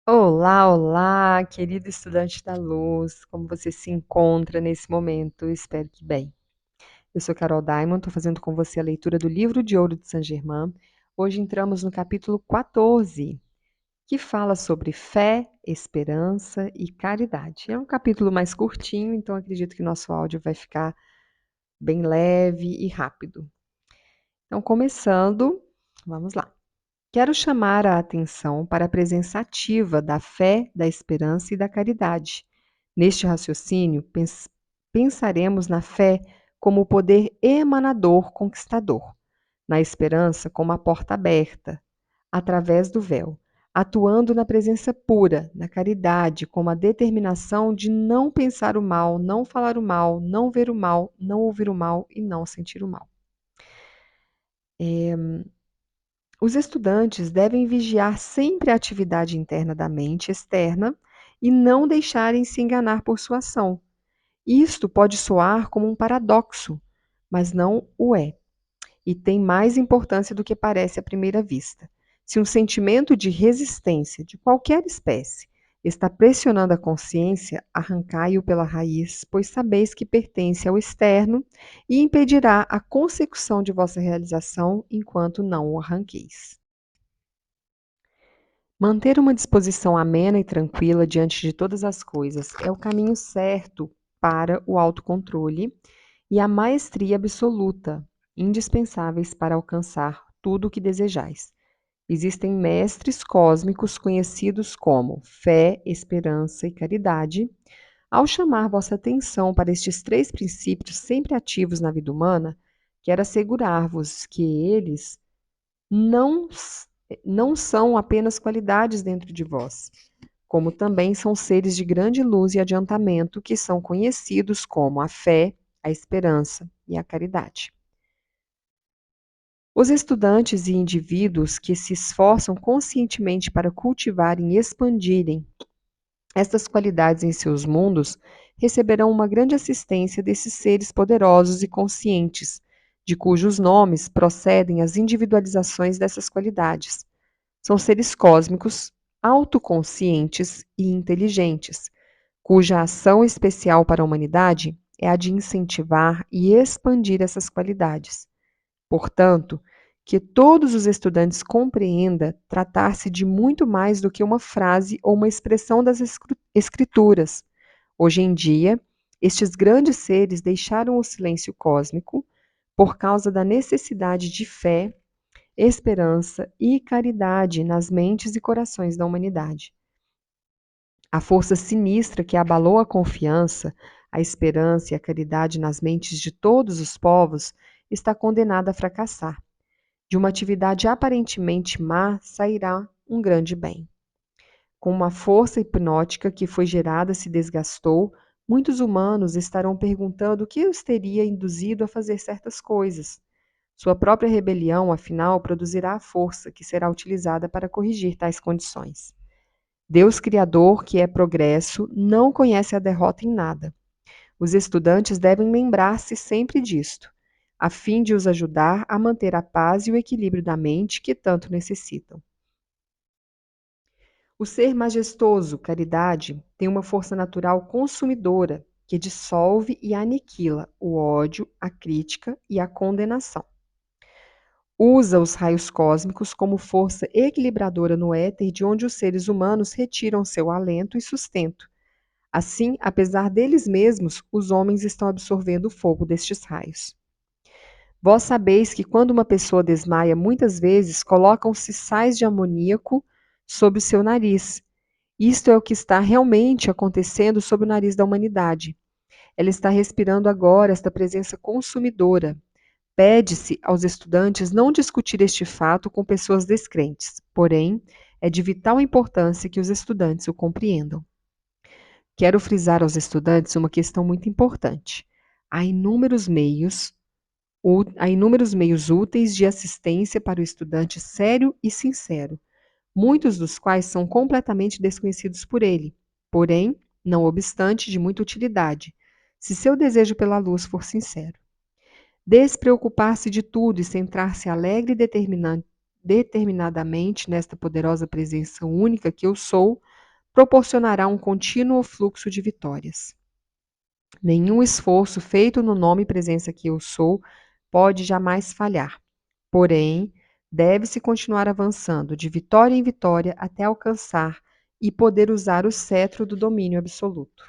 Olá, olá, querido estudante da luz, como você se encontra nesse momento? Espero que bem. Eu sou Carol Diamond, estou fazendo com você a leitura do Livro de Ouro de Saint-Germain. Hoje entramos no capítulo 14, que fala sobre fé, esperança e caridade. É um capítulo mais curtinho, então acredito que nosso áudio vai ficar bem leve e rápido. Então, começando, vamos lá. Quero chamar a atenção para a presença ativa da fé, da esperança e da caridade. Neste raciocínio, pensaremos na fé como o poder emanador conquistador, na esperança como a porta aberta, através do véu, atuando na presença pura, na caridade como a determinação de não pensar o mal, não falar o mal, não ver o mal, não ouvir o mal e não sentir o mal. Os estudantes devem vigiar sempre a atividade interna da mente externa e não deixarem se enganar por sua ação. Isto pode soar como um paradoxo, mas não o é, e tem mais importância do que parece à primeira vista. Se um sentimento de resistência, de qualquer espécie, está pressionando a consciência, arrancai-o pela raiz, pois sabeis que pertence ao externo e impedirá a consecução de vossa realização enquanto não o arranqueis. Manter uma disposição amena e tranquila diante de todas as coisas é o caminho certo para o autocontrole e a maestria absoluta, indispensáveis para alcançar tudo o que desejais. Existem mestres cósmicos conhecidos como fé, esperança e caridade. Ao chamar vossa atenção para estes três princípios sempre ativos na vida humana, quero assegurar-vos que eles não, não são apenas qualidades dentro de vós, como também são seres de grande luz e adiantamento que são conhecidos como a fé, a esperança e a caridade. Os estudantes e indivíduos que se esforçam conscientemente para cultivarem e expandirem estas qualidades em seus mundos receberão uma grande assistência desses seres poderosos e conscientes, de cujos nomes procedem as individualizações dessas qualidades. São seres cósmicos, autoconscientes e inteligentes, cuja ação especial para a humanidade é a de incentivar e expandir essas qualidades. Portanto, que todos os estudantes compreendam tratar-se de muito mais do que uma frase ou uma expressão das escrituras. Hoje em dia, estes grandes seres deixaram o silêncio cósmico por causa da necessidade de fé, esperança e caridade nas mentes e corações da humanidade. A força sinistra que abalou a confiança, a esperança e a caridade nas mentes de todos os povos está condenada a fracassar. De uma atividade aparentemente má sairá um grande bem. Como a força hipnótica que foi gerada se desgastou, muitos humanos estarão perguntando o que os teria induzido a fazer certas coisas. Sua própria rebelião, afinal, produzirá a força que será utilizada para corrigir tais condições. Deus Criador, que é progresso, não conhece a derrota em nada. Os estudantes devem lembrar-se sempre disto, a fim de os ajudar a manter a paz e o equilíbrio da mente que tanto necessitam. O ser majestoso, caridade, tem uma força natural consumidora que dissolve e aniquila o ódio, a crítica e a condenação. Usa os raios cósmicos como força equilibradora no éter de onde os seres humanos retiram seu alento e sustento. Assim, apesar deles mesmos, os homens estão absorvendo o fogo destes raios. Vós sabeis que quando uma pessoa desmaia, muitas vezes colocam-se sais de amoníaco sob o seu nariz. Isto é o que está realmente acontecendo sob o nariz da humanidade. Ela está respirando agora esta presença consumidora. Pede-se aos estudantes não discutir este fato com pessoas descrentes, porém, é de vital importância que os estudantes o compreendam. Quero frisar aos estudantes uma questão muito importante. Há inúmeros meios úteis de assistência para o estudante sério e sincero, muitos dos quais são completamente desconhecidos por ele, porém, não obstante, de muita utilidade, se seu desejo pela luz for sincero. Despreocupar-se de tudo e centrar-se alegre e determinadamente nesta poderosa presença única que eu sou, proporcionará um contínuo fluxo de vitórias. Nenhum esforço feito no nome e presença que eu sou pode jamais falhar. Porém, deve-se continuar avançando de vitória em vitória até alcançar e poder usar o cetro do domínio absoluto.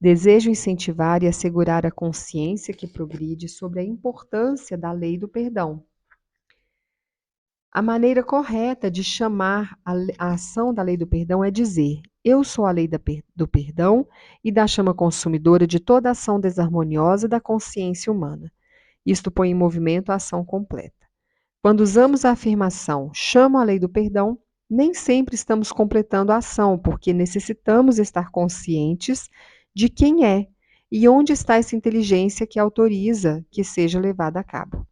Desejo incentivar e assegurar a consciência que progride sobre a importância da lei do perdão. A maneira correta de chamar a ação da lei do perdão é dizer: eu sou a lei do perdão e da chama consumidora de toda ação desarmoniosa da consciência humana. Isto põe em movimento a ação completa. Quando usamos a afirmação chamo a lei do perdão, nem sempre estamos completando a ação, porque necessitamos estar conscientes de quem é e onde está essa inteligência que autoriza que seja levada a cabo.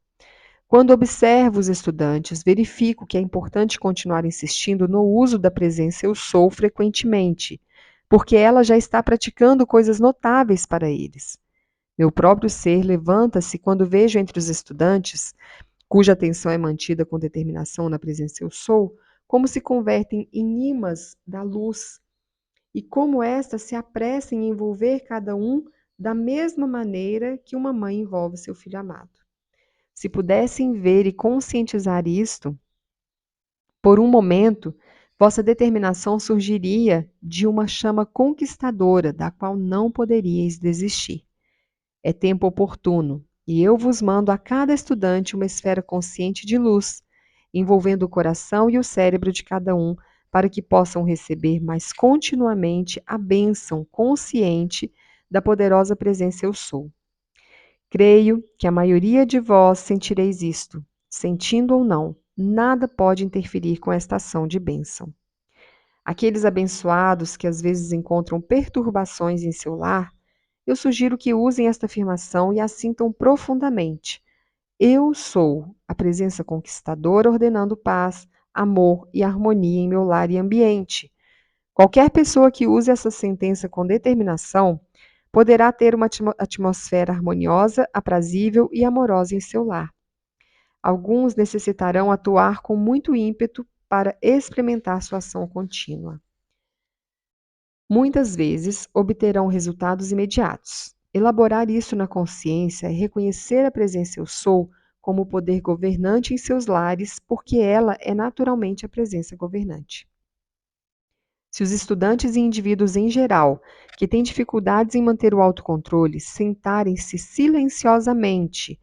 Quando observo os estudantes, verifico que é importante continuar insistindo no uso da presença eu sou frequentemente, porque ela já está praticando coisas notáveis para eles. Meu próprio ser levanta-se quando vejo entre os estudantes, cuja atenção é mantida com determinação na presença eu sou, como se convertem em imãs da luz e como esta se apressa em envolver cada um da mesma maneira que uma mãe envolve seu filho amado. Se pudessem ver e conscientizar isto, por um momento, vossa determinação surgiria de uma chama conquistadora, da qual não poderíeis desistir. É tempo oportuno, e eu vos mando a cada estudante uma esfera consciente de luz, envolvendo o coração e o cérebro de cada um, para que possam receber mais continuamente a bênção consciente da poderosa presença eu sou. Creio que a maioria de vós sentireis isto. Sentindo ou não, nada pode interferir com esta ação de bênção. Aqueles abençoados que às vezes encontram perturbações em seu lar, eu sugiro que usem esta afirmação e a sintam profundamente. Eu sou a presença conquistadora ordenando paz, amor e harmonia em meu lar e ambiente. Qualquer pessoa que use essa sentença com determinação poderá ter uma atmosfera harmoniosa, aprazível e amorosa em seu lar. Alguns necessitarão atuar com muito ímpeto para experimentar sua ação contínua. Muitas vezes obterão resultados imediatos. Elaborar isso na consciência é reconhecer a presença eu sou como o poder governante em seus lares, porque ela é naturalmente a presença governante. Se os estudantes e indivíduos em geral, que têm dificuldades em manter o autocontrole, sentarem-se silenciosamente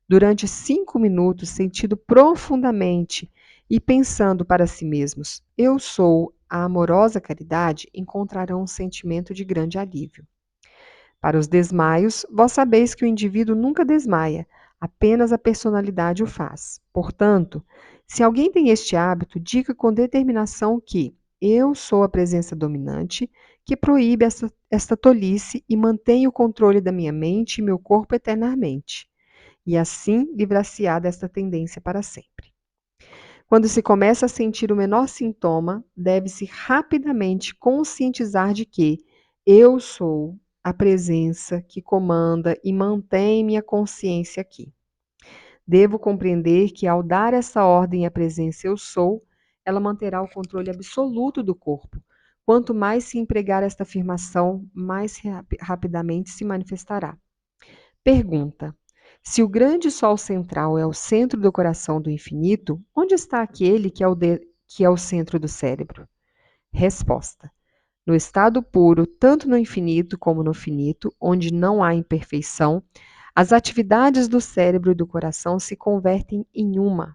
durante 5 minutos, sentindo profundamente e pensando para si mesmos, eu sou a amorosa caridade, encontrarão um sentimento de grande alívio. Para os desmaios, vós sabeis que o indivíduo nunca desmaia, apenas a personalidade o faz. Portanto, se alguém tem este hábito, diga com determinação que eu sou a presença dominante que proíbe esta tolice e mantém o controle da minha mente e meu corpo eternamente. E assim livrar-se-á desta tendência para sempre. Quando se começa a sentir o menor sintoma, deve-se rapidamente conscientizar de que eu sou a presença que comanda e mantém minha consciência aqui. Devo compreender que ao dar essa ordem à presença eu sou, ela manterá o controle absoluto do corpo. Quanto mais se empregar esta afirmação, mais rapidamente se manifestará. Pergunta: se o grande sol central é o centro do coração do infinito, onde está aquele que é o centro do cérebro? Resposta: no estado puro, tanto no infinito como no finito, onde não há imperfeição, as atividades do cérebro e do coração se convertem em uma,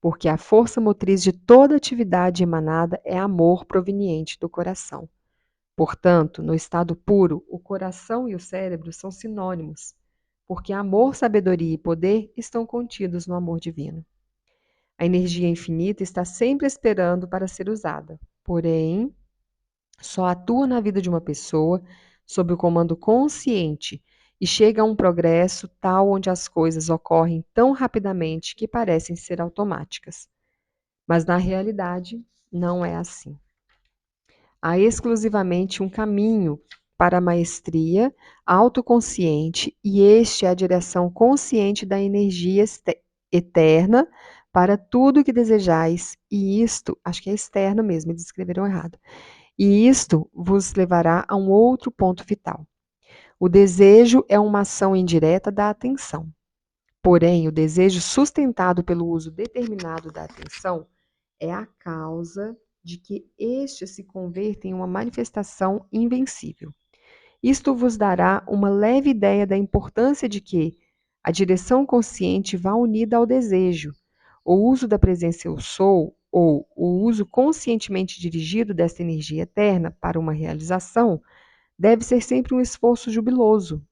porque a força motriz de toda atividade emanada é amor proveniente do coração. Portanto, no estado puro, o coração e o cérebro são sinônimos, porque amor, sabedoria e poder estão contidos no amor divino. A energia infinita está sempre esperando para ser usada, porém, só atua na vida de uma pessoa sob o comando consciente e chega a um progresso tal onde as coisas ocorrem tão rapidamente que parecem ser automáticas. Mas na realidade, não é assim. Há exclusivamente um caminho para a maestria autoconsciente e este é a direção consciente da energia eterna para tudo o que desejais, e isto, acho que é externo mesmo, eles escreveram errado. E isto vos levará a um outro ponto vital. O desejo é uma ação indireta da atenção. Porém, o desejo sustentado pelo uso determinado da atenção é a causa de que este se converta em uma manifestação invencível. Isto vos dará uma leve ideia da importância de que a direção consciente vá unida ao desejo. O uso da presença eu sou, ou o uso conscientemente dirigido desta energia eterna para uma realização, deve ser sempre um esforço jubiloso.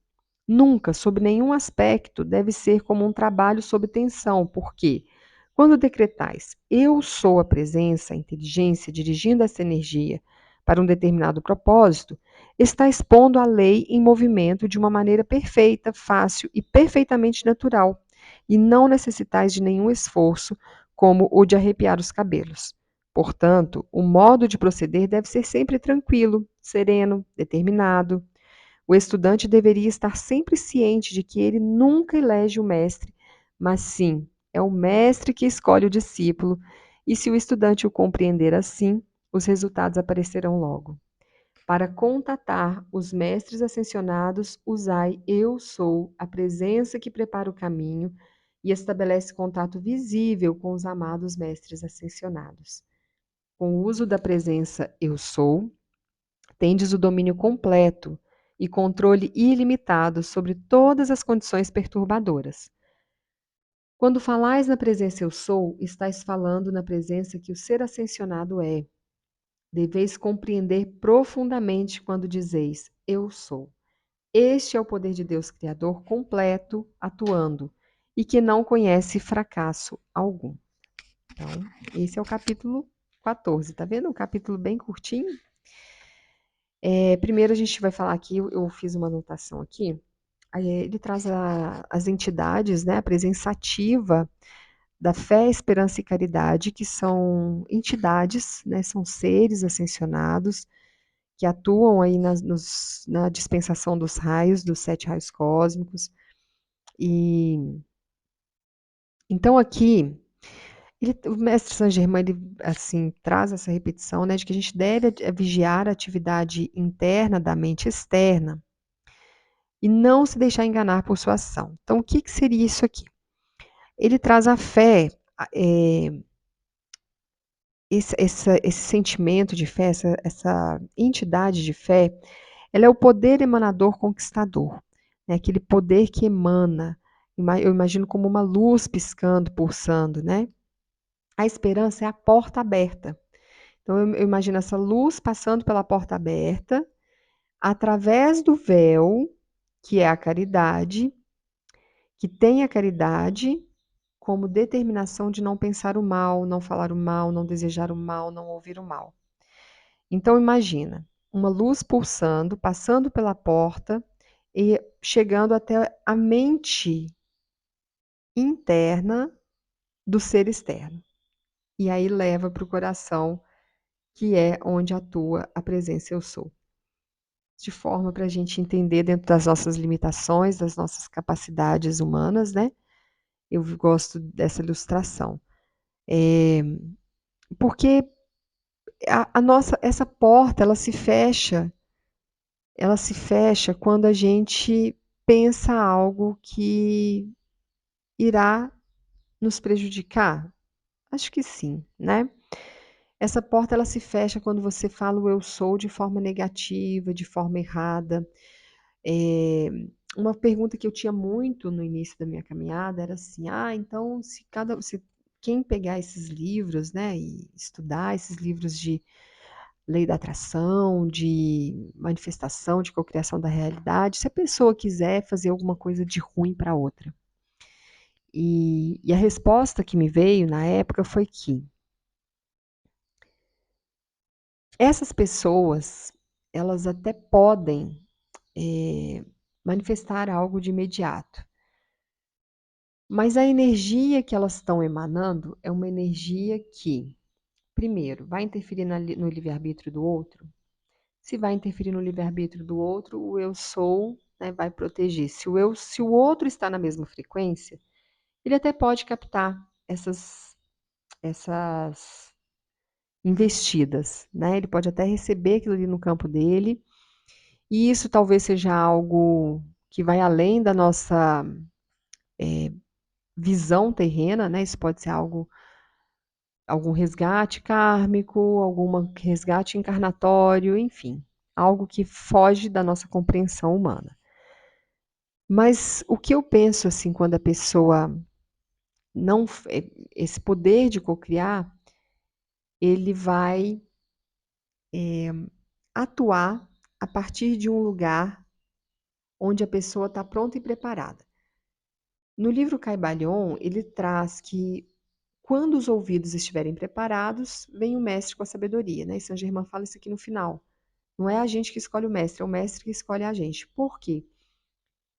Nunca, sob nenhum aspecto, deve ser como um trabalho sob tensão, porque, quando decretais eu sou a presença, a inteligência dirigindo essa energia para um determinado propósito, está expondo a lei em movimento de uma maneira perfeita, fácil e perfeitamente natural, e não necessitais de nenhum esforço, como o de arrepiar os cabelos. Portanto, o modo de proceder deve ser sempre tranquilo, sereno, determinado. O estudante deveria estar sempre ciente de que ele nunca elege o mestre, mas sim, é o mestre que escolhe o discípulo, e se o estudante o compreender assim, os resultados aparecerão logo. Para contatar os mestres ascensionados, usai eu sou, a presença que prepara o caminho e estabelece contato visível com os amados mestres ascensionados. Com o uso da presença eu sou, tendes o domínio completo e controle ilimitado sobre todas as condições perturbadoras. Quando falais na presença eu sou, estáis falando na presença que o ser ascensionado é. Deveis compreender profundamente quando dizeis eu sou. Este é o poder de Deus Criador completo, atuando, e que não conhece fracasso algum. Então, esse é o capítulo 14. Tá vendo? Um capítulo bem curtinho. Primeiro a gente vai falar aqui, eu fiz uma anotação aqui, ele traz as entidades, né, a presença ativa da fé, esperança e caridade, que são entidades, né, são seres ascensionados, que atuam aí na dispensação dos raios, dos 7 raios cósmicos. E então aqui, o mestre Saint Germain, ele assim, traz essa repetição, né, de que a gente deve vigiar a atividade interna da mente externa, e não se deixar enganar por sua ação. Então, o que, que seria isso aqui? Ele traz a fé, é, esse sentimento de fé, essa entidade de fé, ela é o poder emanador conquistador, né? Aquele poder que emana, eu imagino como uma luz piscando, pulsando, né? A esperança é a porta aberta. Então, eu imagino essa luz passando pela porta aberta, através do véu, que é a caridade, que tem a caridade como determinação de não pensar o mal, não falar o mal, não desejar o mal, não ouvir o mal. Então imagina, uma luz pulsando, passando pela porta e chegando até a mente interna do ser externo. E aí leva para o coração, que é onde atua a presença eu sou. De forma para a gente entender dentro das nossas limitações, das nossas capacidades humanas, né? Eu gosto dessa ilustração. Porque essa porta, ela se fecha quando a gente pensa algo que irá nos prejudicar? Acho que sim, né? Essa porta, ela se fecha quando você fala o eu sou de forma negativa, de forma errada. É, uma pergunta que eu tinha muito no início da minha caminhada era assim: então se quem pegar esses livros, né, e estudar esses livros de lei da atração, de manifestação, de cocriação da realidade, se a pessoa quiser fazer alguma coisa de ruim para outra. E a resposta que me veio na época foi que essas pessoas, elas até podem manifestar algo de imediato, mas a energia que elas estão emanando é uma energia que, primeiro, vai interferir no livre-arbítrio do outro. Se vai interferir no livre-arbítrio do outro, o eu sou, né, vai proteger. Se o outro está na mesma frequência, ele até pode captar essas investidas, né? Ele pode até receber aquilo ali no campo dele, e isso talvez seja algo que vai além da nossa visão terrena, né? Isso pode ser algo, algum resgate kármico, algum resgate encarnatório, enfim, algo que foge da nossa compreensão humana. Mas o que eu penso assim, quando a pessoa não, esse poder de cocriar, ele vai atuar a partir de um lugar onde a pessoa está pronta e preparada. No livro Caibalion, ele traz que quando os ouvidos estiverem preparados, vem o mestre com a sabedoria, né? E Saint Germain fala isso aqui no final. Não é a gente que escolhe o mestre, é o mestre que escolhe a gente. Por quê?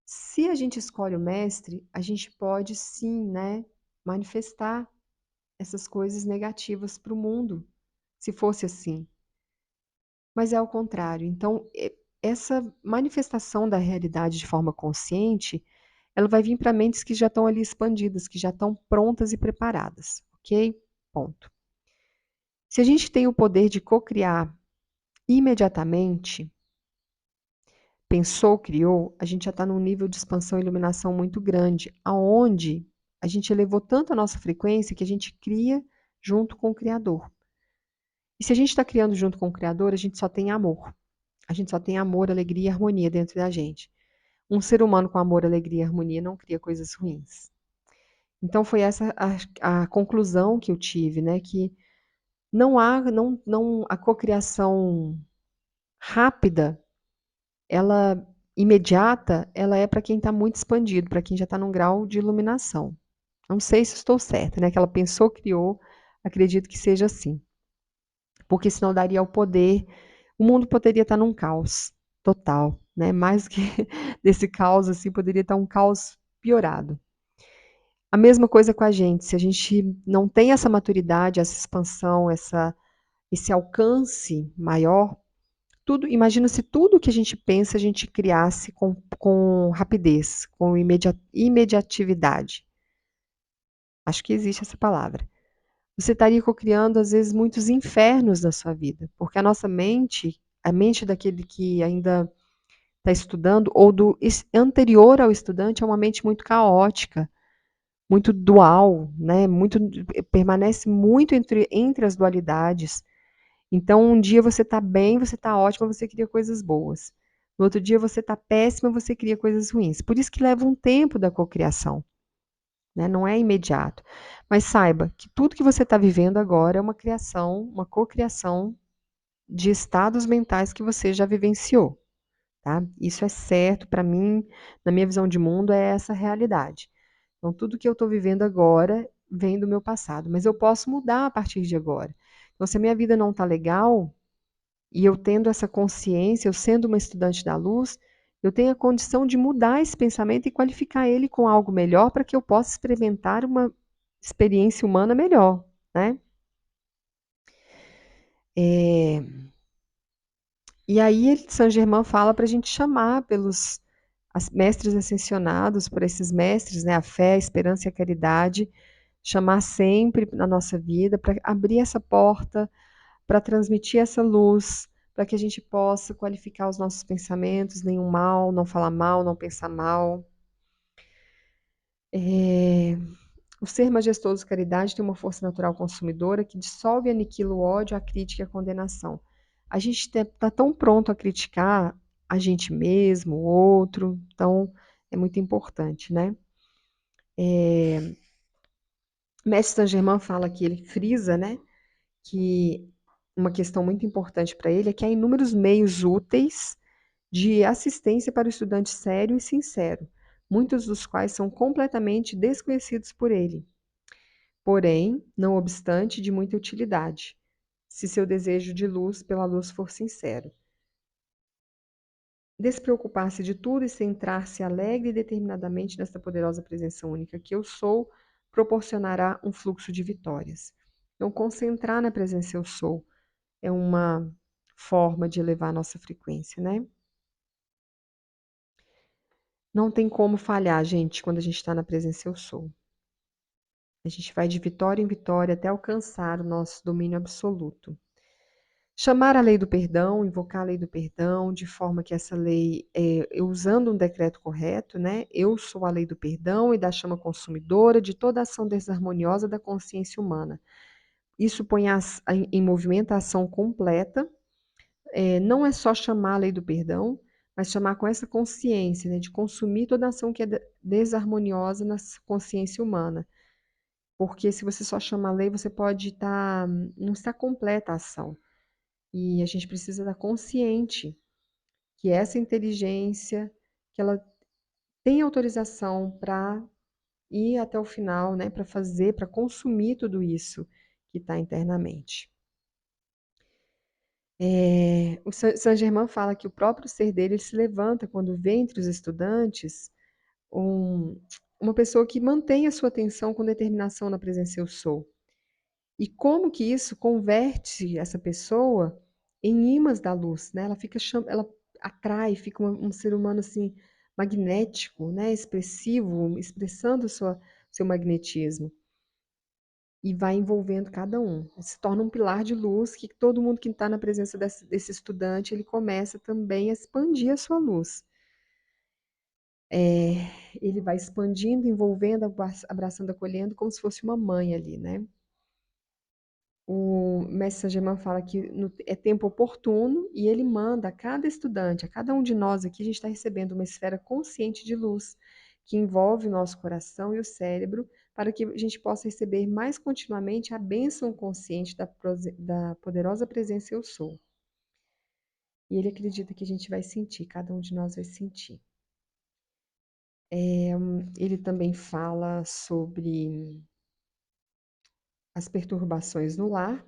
Se a gente escolhe o mestre, a gente pode sim, né, manifestar essas coisas negativas para o mundo, se fosse assim. Mas é ao contrário. Então, essa manifestação da realidade de forma consciente, ela vai vir para mentes que já estão ali expandidas, que já estão prontas e preparadas, ok? Ponto. Se a gente tem o poder de cocriar imediatamente, pensou, criou, a gente já está num nível de expansão e iluminação muito grande, aonde a gente elevou tanto a nossa frequência que a gente cria junto com o Criador. E se a gente está criando junto com o Criador, a gente só tem amor. A gente só tem amor, alegria e harmonia dentro da gente. Um ser humano com amor, alegria e harmonia não cria coisas ruins. Então foi essa a conclusão que eu tive, né? Que não há, não, a cocriação rápida, ela imediata, ela é para quem está muito expandido, para quem já está num grau de iluminação. Não sei se estou certa, né? Que ela pensou, criou, acredito que seja assim. Porque senão daria o poder, o mundo poderia estar num caos total, né? Mais que desse caos assim, poderia estar um caos piorado. A mesma coisa com a gente, se a gente não tem essa maturidade, essa expansão, esse alcance maior, tudo, imagina se tudo que a gente pensa a gente criasse com rapidez, com imediatividade. Acho que existe essa palavra. Você estaria cocriando, às vezes, muitos infernos na sua vida, porque a nossa mente, a mente daquele que ainda está estudando, ou do anterior ao estudante, é uma mente muito caótica, muito dual, né? Muito, permanece muito entre as dualidades. Então, um dia você está bem, você está ótima, você cria coisas boas. No outro dia você está péssima, você cria coisas ruins. Por isso que leva um tempo da cocriação, né? Não é imediato. Mas saiba que tudo que você está vivendo agora é uma criação, uma cocriação de estados mentais que você já vivenciou, tá? Isso é certo para mim, na minha visão de mundo, é essa realidade. Então, tudo que eu estou vivendo agora vem do meu passado, mas eu posso mudar a partir de agora. Então, se a minha vida não está legal, e eu tendo essa consciência, eu sendo uma estudante da luz, eu tenho a condição de mudar esse pensamento e qualificar ele com algo melhor para que eu possa experimentar uma experiência humana melhor, né? É, e aí, Saint Germain fala para a gente chamar pelos mestres ascensionados, por esses mestres, né? A fé, a esperança e a caridade, chamar sempre na nossa vida para abrir essa porta, para transmitir essa luz, para que a gente possa qualificar os nossos pensamentos, nenhum mal, não falar mal, não pensar mal. O ser majestoso caridade tem uma força natural consumidora que dissolve e aniquila o ódio, a crítica e a condenação. A gente está tão pronto a criticar a gente mesmo, o outro, então é muito importante, né? Mestre Saint Germain fala que ele frisa, né, que uma questão muito importante para ele é que há inúmeros meios úteis de assistência para o estudante sério e sincero, muitos dos quais são completamente desconhecidos por ele, porém, não obstante, de muita utilidade, se seu desejo de luz pela luz for sincero. Despreocupar-se de tudo e centrar-se alegre e determinadamente nesta poderosa presença única que eu sou, proporcionará um fluxo de vitórias. Então, concentrar na presença eu sou é uma forma de elevar a nossa frequência, né? Não tem como falhar, gente, quando a gente está na presença eu sou. A gente vai de vitória em vitória até alcançar o nosso domínio absoluto. Chamar a lei do perdão, invocar a lei do perdão, de forma que essa lei, usando um decreto correto, né? Eu sou a lei do perdão e da chama consumidora de toda ação desarmoniosa da consciência humana. Isso põe em movimento a ação completa. Não é só chamar a lei do perdão, mas chamar com essa consciência, né, de consumir toda ação que é desarmoniosa na consciência humana. Porque se você só chama a lei, você pode não está completa a ação. E a gente precisa estar consciente que essa inteligência, que ela tem autorização para ir até o final, né, para fazer, para consumir tudo isso que está internamente. O Saint-Germain fala que o próprio ser dele ele se levanta quando vê entre os estudantes uma pessoa que mantém a sua atenção com determinação na presença eu sou. E como que isso converte essa pessoa em imãs da luz, né? Ela atrai, fica um ser humano assim magnético, né? Expressivo, expressando seu magnetismo e vai envolvendo cada um. Se torna um pilar de luz que todo mundo que está na presença desse estudante ele começa também a expandir a sua luz. Ele vai expandindo, envolvendo, abraçando, acolhendo, como se fosse uma mãe ali, né? O mestre Saint-Germain fala que é tempo oportuno e ele manda a cada estudante, a cada um de nós aqui, a gente está recebendo uma esfera consciente de luz que envolve o nosso coração e o cérebro para que a gente possa receber mais continuamente a bênção consciente da poderosa presença Eu Sou. E ele acredita que a gente vai sentir, cada um de nós vai sentir. Ele também fala sobre as perturbações no lar,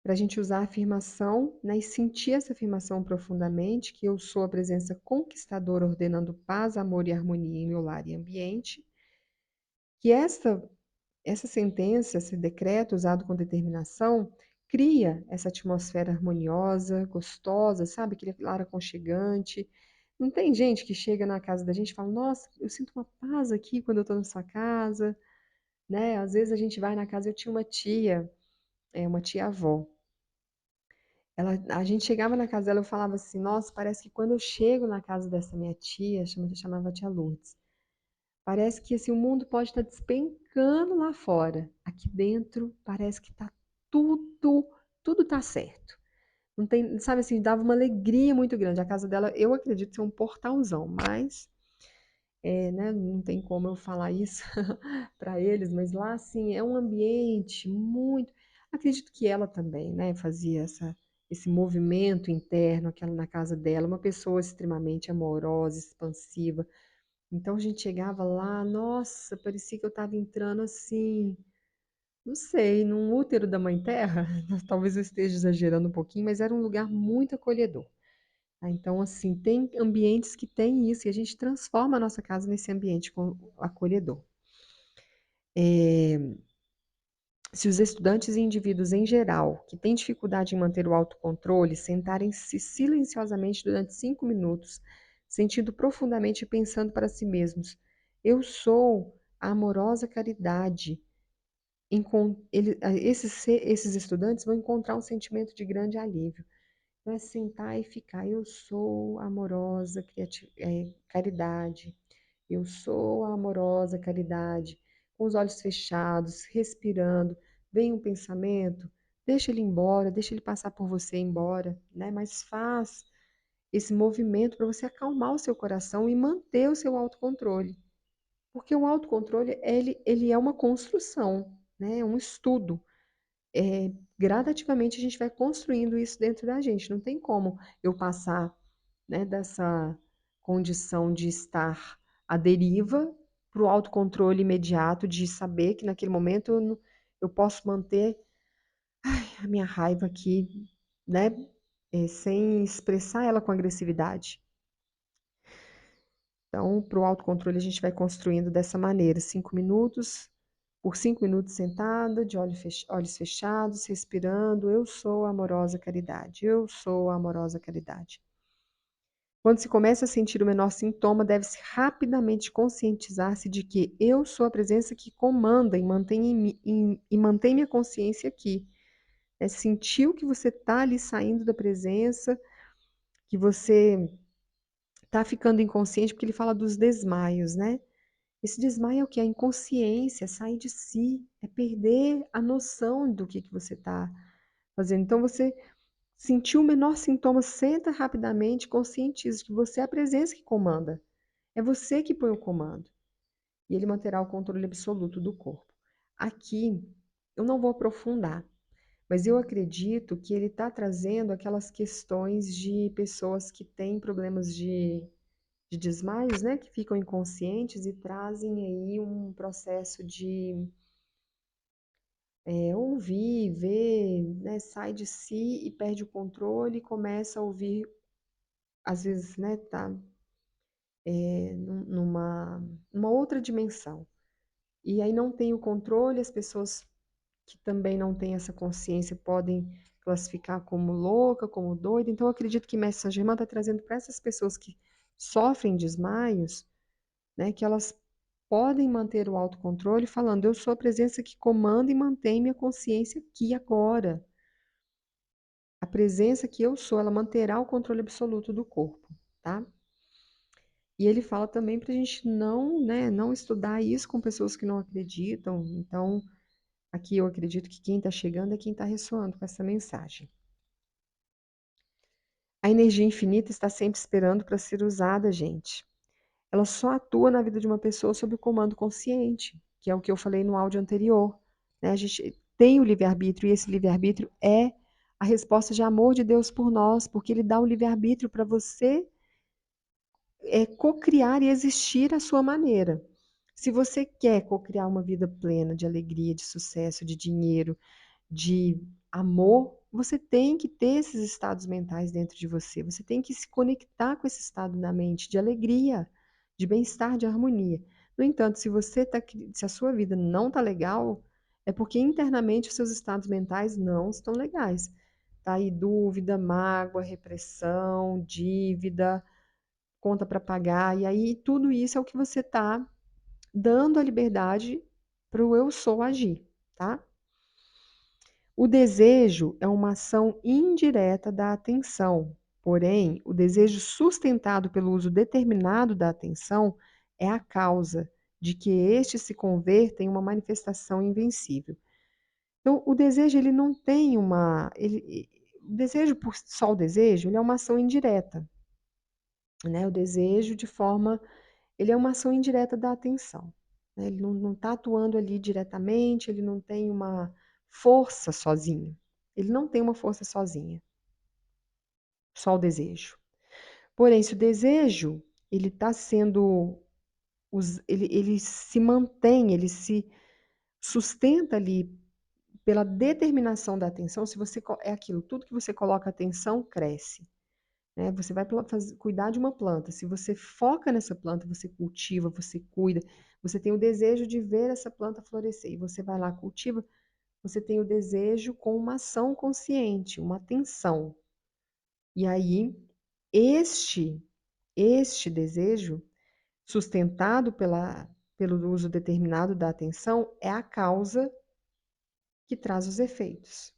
para a gente usar a afirmação, né, e sentir essa afirmação profundamente, que eu sou a presença conquistadora ordenando paz, amor e harmonia em meu lar e ambiente, que essa sentença, esse decreto usado com determinação, cria essa atmosfera harmoniosa, gostosa, sabe? Aquele lar aconchegante. Não tem gente que chega na casa da gente e fala, nossa, eu sinto uma paz aqui quando eu estou na sua casa, né? Às vezes a gente vai na casa, eu tinha uma tia-avó, a gente chegava na casa dela, eu falava assim, nossa, parece que quando eu chego na casa dessa minha tia, chamava tia Lourdes, parece que assim, o mundo pode estar despencando lá fora. Aqui dentro parece que tá tudo tá certo. Não tem, sabe assim, dava uma alegria muito grande. A casa dela, eu acredito ser um portalzão, mas né, não tem como eu falar isso para eles, mas lá assim é um ambiente muito. Acredito que ela também, né, fazia esse movimento interno, aquela na casa dela, uma pessoa extremamente amorosa, expansiva. Então a gente chegava lá, nossa, parecia que eu estava entrando assim, não sei, num útero da Mãe Terra. Talvez eu esteja exagerando um pouquinho, mas era um lugar muito acolhedor. Então, assim, tem ambientes que têm isso e a gente transforma a nossa casa nesse ambiente acolhedor. Se os estudantes e indivíduos em geral que têm dificuldade em manter o autocontrole sentarem-se silenciosamente durante 5 minutos, sentindo profundamente e pensando para si mesmos: eu sou a amorosa caridade. Esses estudantes vão encontrar um sentimento de grande alívio. Então, é sentar e ficar. Eu sou a amorosa caridade. Eu sou a amorosa caridade. Com os olhos fechados, respirando. Vem um pensamento, deixa ele embora, deixa ele passar por você e ir embora, né? Mas faz esse movimento para você acalmar o seu coração e manter o seu autocontrole. Porque o autocontrole, ele é uma construção, né? É um estudo. Gradativamente a gente vai construindo isso dentro da gente. Não tem como eu passar, né, dessa condição de estar à deriva para o autocontrole imediato, de saber que naquele momento eu posso manter a minha raiva aqui, né, sem expressar ela com agressividade. Então, para o autocontrole, a gente vai construindo dessa maneira: 5 minutos, por 5 minutos sentada, de olhos fechados, respirando. Eu sou a amorosa caridade. Eu sou a amorosa caridade. Quando se começa a sentir o menor sintoma, deve-se rapidamente conscientizar-se de que eu sou a presença que comanda e mantém minha consciência aqui. É sentir que você está ali saindo da presença, que você está ficando inconsciente, porque ele fala dos desmaios, né? Esse desmaio é o que? A inconsciência, é sair de si, é perder a noção do que você está fazendo. Então, você sentiu o menor sintoma, senta rapidamente, conscientiza que você é a presença que comanda. É você que põe o comando. E ele manterá o controle absoluto do corpo. Aqui, eu não vou aprofundar, mas eu acredito que ele está trazendo aquelas questões de pessoas que têm problemas de desmaios, né, que ficam inconscientes e trazem aí um processo de ouvir, ver, né, sai de si e perde o controle e começa a ouvir, às vezes, né, tá numa outra dimensão. E aí não tem o controle, as pessoas que também não têm essa consciência podem classificar como louca, como doida. Então, eu acredito que Mestre Saint Germain está trazendo para essas pessoas que sofrem desmaios, né, que elas podem manter o autocontrole falando, eu sou a presença que comanda e mantém minha consciência aqui agora. A presença que eu sou, ela manterá o controle absoluto do corpo, tá? E ele fala também para a gente não, né, não estudar isso com pessoas que não acreditam. Então, aqui eu acredito que quem está chegando é quem está ressoando com essa mensagem. A energia infinita está sempre esperando para ser usada, gente. Ela só atua na vida de uma pessoa sob o comando consciente, que é o que eu falei no áudio anterior, né? A gente tem o livre-arbítrio e esse livre-arbítrio é a resposta de amor de Deus por nós, porque Ele dá o livre-arbítrio para você cocriar e existir à sua maneira. Se você quer cocriar uma vida plena de alegria, de sucesso, de dinheiro, de amor, você tem que ter esses estados mentais dentro de você. Você tem que se conectar com esse estado na mente de alegria, de bem-estar, de harmonia. No entanto, se a sua vida não está legal, é porque internamente os seus estados mentais não estão legais. Tá aí dúvida, mágoa, repressão, dívida, conta para pagar, e aí tudo isso é o que você está dando a liberdade para o eu sou agir, tá? O desejo é uma ação indireta da atenção, porém, o desejo sustentado pelo uso determinado da atenção é a causa de que este se converta em uma manifestação invencível. Então, o desejo ele não tem o desejo por só o desejo, ele é uma ação indireta, né? O desejo de forma ele é uma ação indireta da atenção, né? Ele não está atuando ali diretamente, ele não tem uma força sozinho. Ele não tem uma força sozinha, só o desejo. Porém, se o desejo ele está sendo, ele se mantém, ele se sustenta ali pela determinação da atenção. Se você é aquilo, tudo que você coloca atenção cresce. Né? Você vai cuidar de uma planta. Se você foca nessa planta, você cultiva, você cuida, você tem o desejo de ver essa planta florescer e você vai lá, cultiva, você tem o desejo com uma ação consciente, uma atenção. E aí, este, este desejo, sustentado pelo uso determinado da atenção, é a causa que traz os efeitos.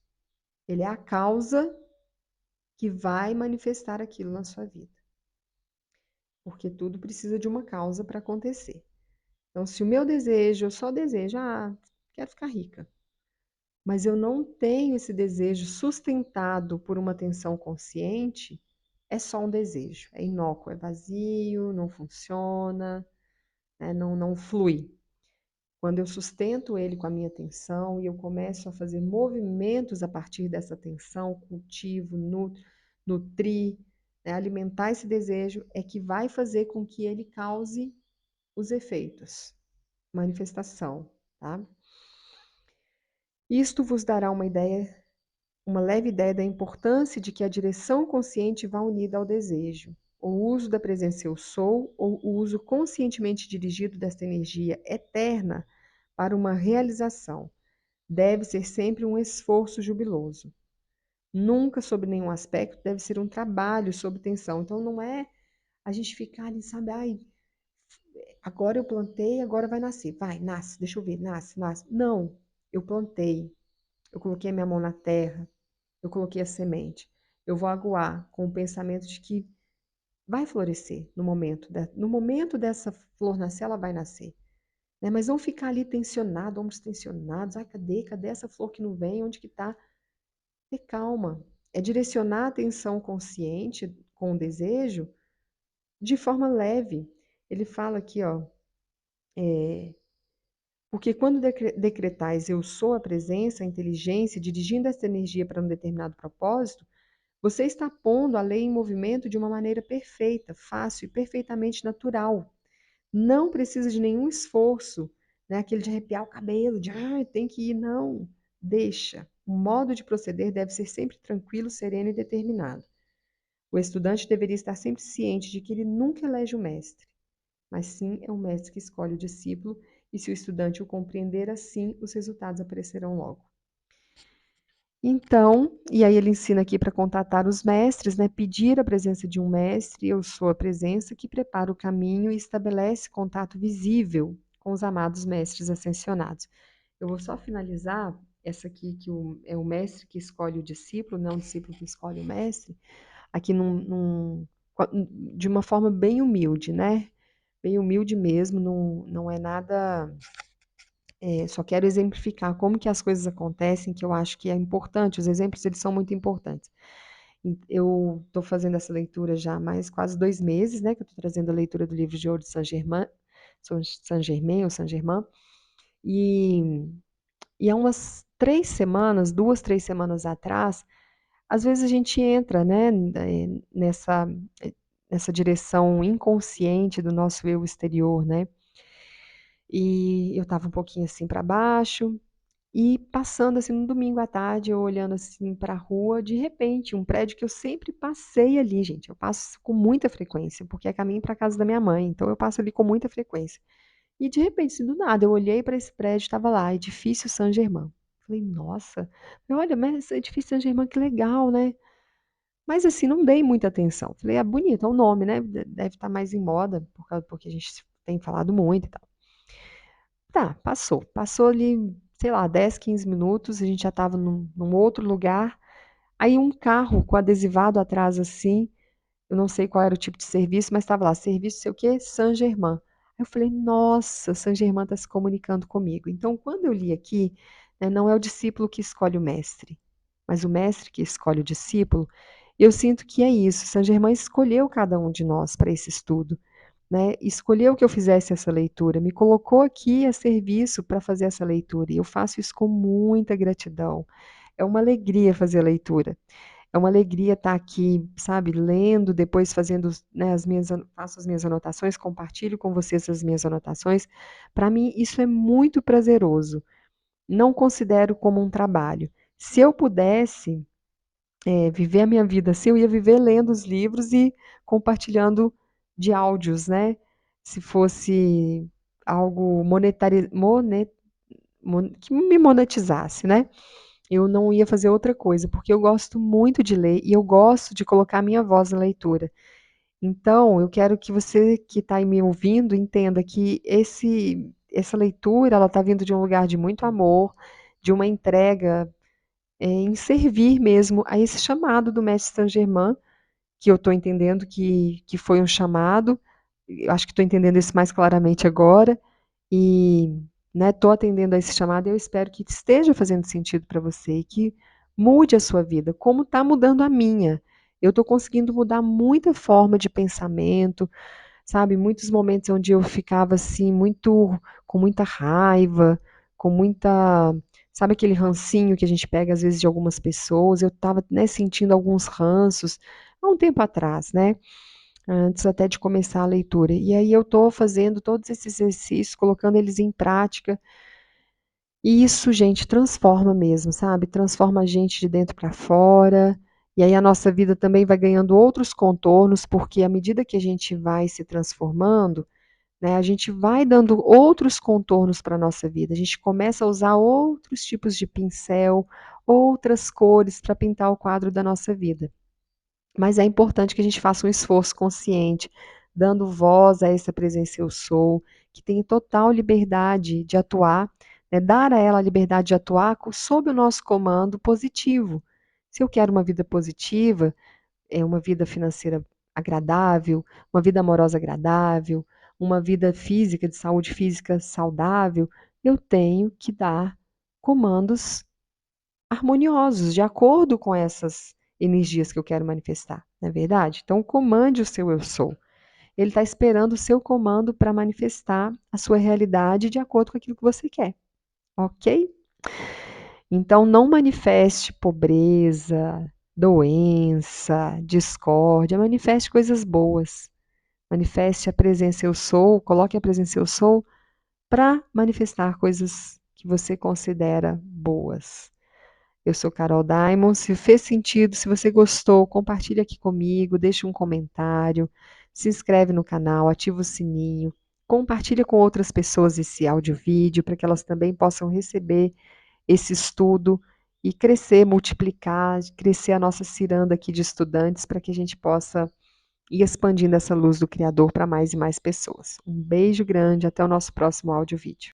Ele é a causa que vai manifestar aquilo na sua vida. Porque tudo precisa de uma causa para acontecer. Então, se o meu desejo, eu só desejo, quero ficar rica, mas eu não tenho esse desejo sustentado por uma atenção consciente, é só um desejo, é inócuo, é vazio, não funciona, né, não flui. Quando eu sustento ele com a minha atenção e eu começo a fazer movimentos a partir dessa atenção, cultivo, nutrir, né, alimentar esse desejo, é que vai fazer com que ele cause os efeitos, manifestação, tá? Isto vos dará uma leve ideia da importância de que a direção consciente vá unida ao desejo. O uso da presença eu sou, ou o uso conscientemente dirigido desta energia eterna para uma realização, deve ser sempre um esforço jubiloso. Nunca, sob nenhum aspecto, deve ser um trabalho sob tensão. Então, não é a gente ficar ali, sabe, ai, agora eu plantei, agora vai nascer. Vai, nasce, deixa eu ver, nasce, nasce. Não, eu plantei, eu coloquei a minha mão na terra, eu coloquei a semente. Eu vou aguar com o pensamento de que vai florescer no momento. No momento dessa flor nascer, ela vai nascer. Né? Mas não ficar ali tensionado, ombros tensionados. Ai, cadê essa flor que não vem? Onde que tá? Ter calma. É direcionar a atenção consciente com o desejo de forma leve. Ele fala aqui, ó, porque quando decretais eu sou a presença, a inteligência, dirigindo essa energia para um determinado propósito, você está pondo a lei em movimento de uma maneira perfeita, fácil e perfeitamente natural. Não precisa de nenhum esforço, né? Aquele de arrepiar o cabelo, de tem que ir, não. Deixa. O modo de proceder deve ser sempre tranquilo, sereno e determinado. O estudante deveria estar sempre ciente de que ele nunca elege o mestre, mas sim é o mestre que escolhe o discípulo, e se o estudante o compreender assim, os resultados aparecerão logo. Então, e aí ele ensina aqui para contatar os mestres, né? Pedir a presença de um mestre, eu sou a presença que prepara o caminho e estabelece contato visível com os amados mestres ascensionados. Eu vou só finalizar essa aqui, que é o mestre que escolhe o discípulo, não o discípulo que escolhe o mestre, aqui de uma forma bem humilde, né? Bem humilde mesmo, não é nada. Só quero exemplificar como que as coisas acontecem, que eu acho que é importante. Os exemplos, eles são muito importantes. Eu estou fazendo essa leitura já há mais quase 2 meses, né? Que eu estou trazendo a leitura do livro de ouro de Saint-Germain, Saint-Germain ou Saint-Germain. E há umas 3 semanas, 2, 3 semanas atrás, às vezes a gente entra, né, nessa direção inconsciente do nosso eu exterior, né? E eu estava um pouquinho assim para baixo, e passando assim no domingo à tarde, eu olhando assim para a rua, de repente, um prédio que eu sempre passei ali, gente. Eu passo com muita frequência, porque é caminho para casa da minha mãe, então eu passo ali com muita frequência. E de repente, assim, do nada, eu olhei para esse prédio, estava lá, Edifício Saint-Germain. Falei, nossa, olha, mas esse Edifício Saint-Germain, que legal, né? Mas assim, não dei muita atenção. Falei, bonito, é o nome, né? Deve estar mais em moda, porque a gente tem falado muito e tal. Tá, passou. Passou ali, sei lá, 10, 15 minutos, a gente já estava num outro lugar. Aí um carro com adesivado atrás assim, eu não sei qual era o tipo de serviço, mas estava lá, serviço sei o quê? Saint-Germain. Aí eu falei, nossa, Saint-Germain está se comunicando comigo. Então, quando eu li aqui, né, não é o discípulo que escolhe o mestre, mas o mestre que escolhe o discípulo, eu sinto que é isso. Saint-Germain escolheu cada um de nós para esse estudo, né? Escolheu que eu fizesse essa leitura, me colocou aqui a serviço para fazer essa leitura, e eu faço isso com muita gratidão. É uma alegria fazer a leitura. É uma alegria estar aqui, sabe, lendo, depois fazendo, né, faço as minhas anotações, compartilho com vocês as minhas anotações. Para mim, isso é muito prazeroso. Não considero como um trabalho. Se eu pudesse, viver a minha vida assim, eu ia viver lendo os livros e compartilhando de áudios, né? Se fosse algo que me monetizasse, né? Eu não ia fazer outra coisa, porque eu gosto muito de ler e eu gosto de colocar a minha voz na leitura. Então, eu quero que você que está aí me ouvindo entenda que essa leitura, ela está vindo de um lugar de muito amor, de uma entrega, em servir mesmo a esse chamado do Mestre Saint-Germain, que eu estou entendendo que foi um chamado, eu acho que estou entendendo isso mais claramente agora, e estou atendendo a esse chamado e eu espero que esteja fazendo sentido para você e que mude a sua vida, como está mudando a minha. Eu estou conseguindo mudar muita forma de pensamento, sabe? Muitos momentos onde eu ficava assim, com muita raiva, com muita. Sabe aquele rancinho que a gente pega às vezes de algumas pessoas? Eu estava, né, sentindo alguns ranços há um tempo atrás, né? Antes até de começar a leitura. E aí eu estou fazendo todos esses exercícios, colocando eles em prática. E isso, gente, transforma mesmo, sabe? Transforma a gente de dentro para fora. E aí a nossa vida também vai ganhando outros contornos, porque à medida que a gente vai se transformando, né, a gente vai dando outros contornos para a nossa vida. A gente começa a usar outros tipos de pincel, outras cores para pintar o quadro da nossa vida. Mas é importante que a gente faça um esforço consciente, dando voz a essa presença eu sou, que tem total liberdade de atuar, né, dar a ela a liberdade de atuar sob o nosso comando positivo. Se eu quero uma vida positiva, uma vida financeira agradável, uma vida amorosa agradável, uma vida física, de saúde física saudável, eu tenho que dar comandos harmoniosos, de acordo com essas energias que eu quero manifestar, não é verdade? Então, comande o seu eu sou. Ele está esperando o seu comando para manifestar a sua realidade de acordo com aquilo que você quer, ok? Então, não manifeste pobreza, doença, discórdia, manifeste coisas boas. Manifeste a presença eu sou, coloque a presença eu sou para manifestar coisas que você considera boas. Eu sou Carol Daimon. Se fez sentido, se você gostou, compartilhe aqui comigo, deixe um comentário, se inscreve no canal, ativa o sininho, compartilha com outras pessoas esse áudio-vídeo para que elas também possam receber esse estudo e crescer, multiplicar, crescer a nossa ciranda aqui de estudantes para que a gente possa ir expandindo essa luz do Criador para mais e mais pessoas. Um beijo grande, até o nosso próximo áudio-vídeo.